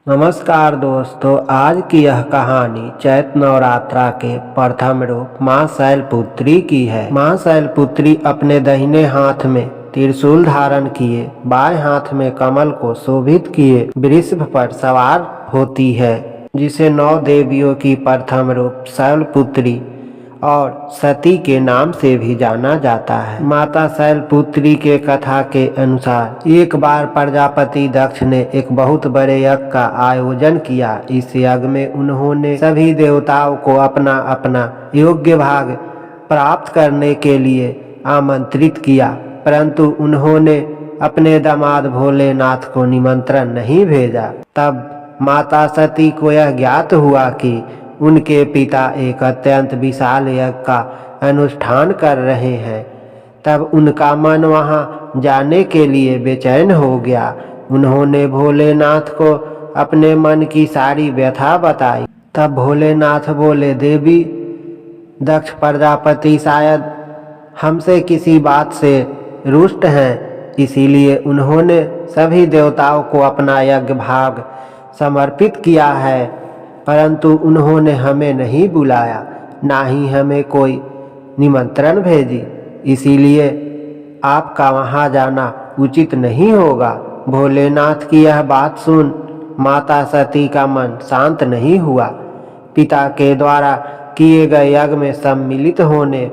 नमस्कार दोस्तों, आज की यह कहानी चैत नवरात्रा के प्रथम रूप मां शैलपुत्री की है। मां शैलपुत्री अपने दाहिने हाथ में त्रिशूल धारण किए, बाएं हाथ में कमल को शोभित किए वृषभ पर सवार होती है, जिसे 9 देवियों की प्रथम रूप शैलपुत्री और सती के नाम से भी जाना जाता है। माता शैलपुत्री के कथा के अनुसार एक बार प्रजापति दक्ष ने एक बहुत बड़े यज्ञ का आयोजन किया। इस यज्ञ में उन्होंने सभी देवताओं को अपना अपना योग्य भाग प्राप्त करने के लिए आमंत्रित किया, परंतु उन्होंने अपने दामाद भोलेनाथ को निमंत्रण नहीं भेजा। तब माता सती को यह ज्ञात हुआ कि उनके पिता एक अत्यंत विशाल यज्ञ का अनुष्ठान कर रहे हैं। तब उनका मन वहां जाने के लिए बेचैन हो गया। उन्होंने भोलेनाथ को अपने मन की सारी व्यथा बताई। तब भोलेनाथ बोले, देवी दक्ष प्रजापति शायद हमसे किसी बात से रुष्ट हैं, इसीलिए उन्होंने सभी देवताओं को अपना यज्ञ भाग समर्पित किया है, परंतु उन्होंने हमें नहीं बुलाया, ना ही हमें कोई निमंत्रण भेजी, इसीलिए आपका वहां जाना उचित नहीं होगा। भोलेनाथ की यह बात सुन माता सती का मन शांत नहीं हुआ। पिता के द्वारा किए गए यज्ञ में सम्मिलित होने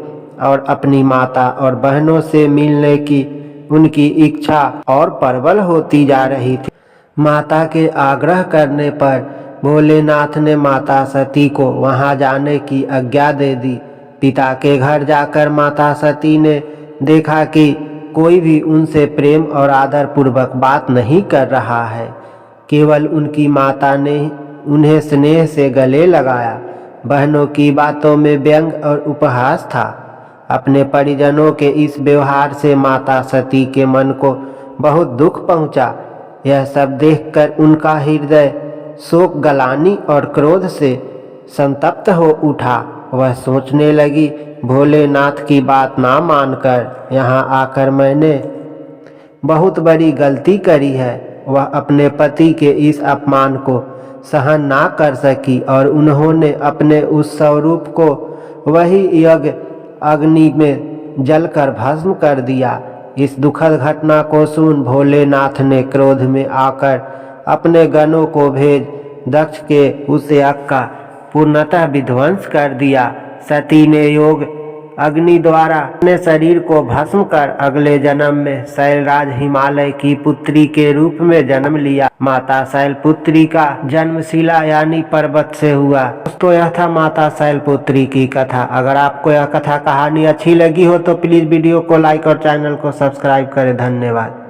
और अपनी माता और बहनों से मिलने की उनकी इच्छा और प्रबल होती जा रही थी। माता के आग्रह करने पर भोलेनाथ ने माता सती को वहां जाने की आज्ञा दे दी। पिता के घर जाकर माता सती ने देखा कि कोई भी उनसे प्रेम और आदर पूर्वक बात नहीं कर रहा है। केवल उनकी माता ने उन्हें स्नेह से गले लगाया। बहनों की बातों में व्यंग और उपहास था। अपने परिजनों के इस व्यवहार से माता सती के मन को बहुत दुख पहुंचा। यह सब देखकर उनका हृदय शोक, गलानी और क्रोध से संतप्त हो उठा। वह सोचने लगी, भोलेनाथ की बात ना मानकर यहाँ आकर मैंने बहुत बड़ी गलती करी है। वह अपने पति के इस अपमान को सहन ना कर सकी और उन्होंने अपने उस स्वरूप को वही यज्ञ अग्नि में जलकर भस्म कर दिया। इस दुखद घटना को सुन भोलेनाथ ने क्रोध में आकर अपने गणों को भेज दक्ष के उस यज्ञ का पूर्णतः विध्वंस कर दिया। सती ने योग अग्नि द्वारा अपने शरीर को भस्म कर अगले जन्म में शैलराज हिमालय की पुत्री के रूप में जन्म लिया। माता शैलपुत्री का जन्म शिला यानी पर्वत से हुआ। दोस्तों, यह था माता शैलपुत्री की कथा। अगर आपको यह कथा कहानी अच्छी लगी हो तो प्लीज वीडियो को लाइक और चैनल को सब्सक्राइब करें। धन्यवाद।